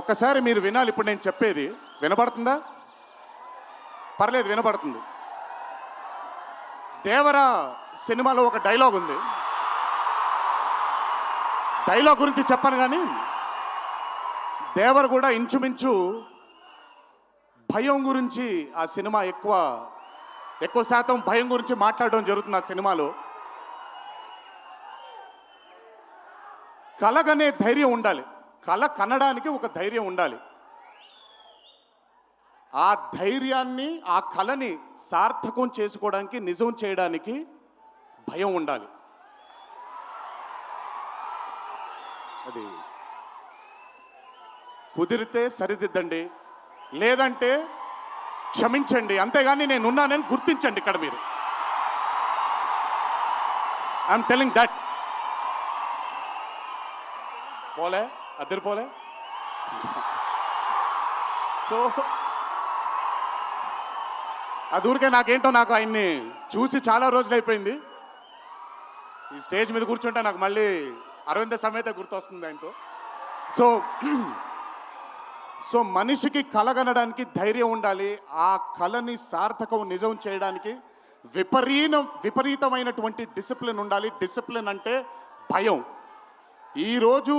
ఒక్కసారి మీరు వినాలి. ఇప్పుడు నేను చెప్పేది వినపడుతుందా? పర్లేదు, వినపడుతుంది. దేవరా సినిమాలో ఒక డైలాగ్ ఉంది. డైలాగ్ గురించి చెప్పను కానీ దేవర్ కూడా ఇంచుమించు భయం గురించి ఆ సినిమా ఎక్కువ శాతం భయం గురించి మాట్లాడడం జరుగుతుంది ఆ సినిమాలో. కలగనే ధైర్యం ఉండాలి. కళ కనడానికి ఒక ధైర్యం ఉండాలి. ఆ ధైర్యాన్ని, ఆ కళని సార్థకం చేసుకోవడానికి, నిజం చేయడానికి భయం ఉండాలి. అది కుదిరితే సరిదిద్దండి, లేదంటే క్షమించండి, అంతేగాని నేనున్నానని గుర్తించండి. ఇక్కడ మీరు ఐఎమ్ టెలింగ్ దట్. పోలే అద్దరు పోలే. సో అది ఊరికే నాకేంటో, నాకు ఆయన్ని చూసి చాలా రోజులు అయిపోయింది. ఈ స్టేజ్ మీద కూర్చుంటే నాకు మళ్ళీ అరవింద సమేత గుర్తొస్తుంది ఆయనతో. సో మనిషికి కలగనడానికి ధైర్యం ఉండాలి. ఆ కళని సార్థకం, నిజం చేయడానికి విపరీతమైనటువంటి డిసిప్లిన్ ఉండాలి. డిసిప్లిన్ అంటే భయం. ఈరోజు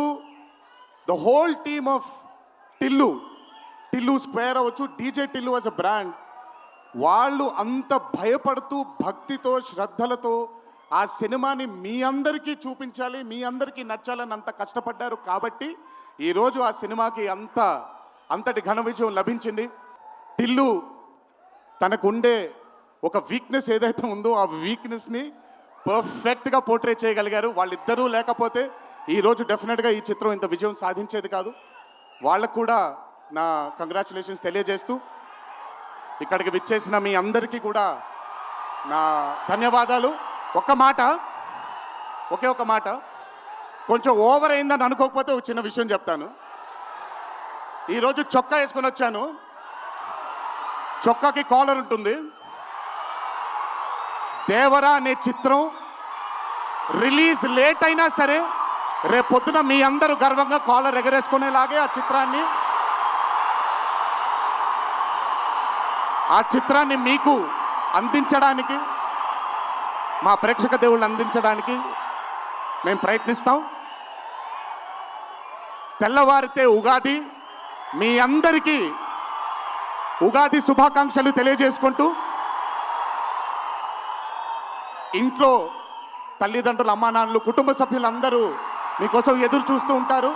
the whole team of Tillu square అవ్వచ్చు, DJ Tillu as a brand, వాళ్ళు అంత భయపడుతూ భక్తితో, శ్రద్ధలతో ఆ సినిమాని మీ అందరికీ చూపించాలి, మీ అందరికీ నచ్చాలని అంత కష్టపడ్డారు. కాబట్టి ఈరోజు ఆ సినిమాకి అంతటి ఘన విజయం లభించింది. టిల్లు తనకుండే ఒక వీక్నెస్ ఏదైతే ఉందో ఆ వీక్నెస్ని పర్ఫెక్ట్గా పోర్ట్రే చేయగలిగారు. వాళ్ళిద్దరూ లేకపోతే ఈరోజు డెఫినెట్గా ఈ చిత్రం ఇంత విజయం సాధించేది కాదు. వాళ్ళకు కూడా నా కంగ్రాచులేషన్స్ తెలియజేస్తూ, ఇక్కడికి విచ్చేసిన మీ అందరికీ కూడా నా ధన్యవాదాలు. ఒకే ఒక మాట, కొంచెం ఓవర్ అయిందని అనుకోకపోతే ఒక చిన్న విషయం చెప్తాను. ఈరోజు చొక్కా వేసుకొని వచ్చాను. చొక్కాకి కాలర్ ఉంటుంది. దేవరా అనే చిత్రం రిలీజ్ లేట్ అయినా సరే రేపొద్దున మీ అందరూ గర్వంగా కాలర్ ఎగరేసుకునేలాగే ఆ చిత్రాన్ని మీకు అందించడానికి, మా ప్రేక్షక దేవుళ్ళు అందించడానికి మేము ప్రయత్నిస్తాం. తెల్లవారితే ఉగాది, మీ అందరికీ ఉగాది శుభాకాంక్షలు తెలియజేసుకుంటూ, ఇంట్లో తల్లిదండ్రులు, అమ్మానాన్నలు, కుటుంబ సభ్యులందరూ మీకోసం ఎదురు చూస్తూ ఉంటారు.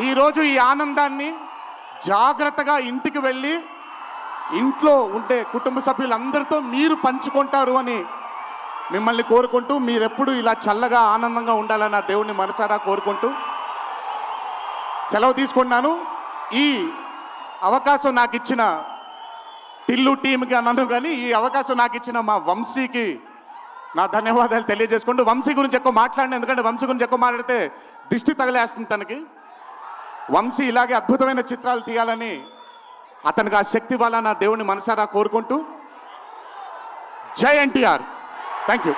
ఈరోజు ఈ ఆనందాన్ని జాగ్రత్తగా ఇంటికి వెళ్ళి ఇంట్లో ఉండే కుటుంబ సభ్యులందరితో మీరు పంచుకుంటారు అని మిమ్మల్ని కోరుకుంటూ, మీరెప్పుడు ఇలా చల్లగా ఆనందంగా ఉండాలని ఆ దేవుణ్ణి మనసారా కోరుకుంటూ సెలవు తీసుకున్నాను. ఈ అవకాశం నాకు ఇచ్చిన టిల్లు టీంకి అన్నాను, కానీ ఈ అవకాశం నాకు ఇచ్చిన మా వంశీకి నా ధన్యవాదాలు తెలియజేసుకుంటూ, వంశీ గురించి ఎక్కువ మాట్లాడిన, ఎందుకంటే వంశీ గురించి ఎక్కువ మాట్లాడితే దిష్టి తగిలేస్తుంది తనకి. వంశీ ఇలాగే అద్భుతమైన చిత్రాలు తీయాలని, అతనికి ఆ శక్తి వల్ల నా దేవుని మనసారా కోరుకుంటూ, జై ఎన్టీఆర్. Thank you.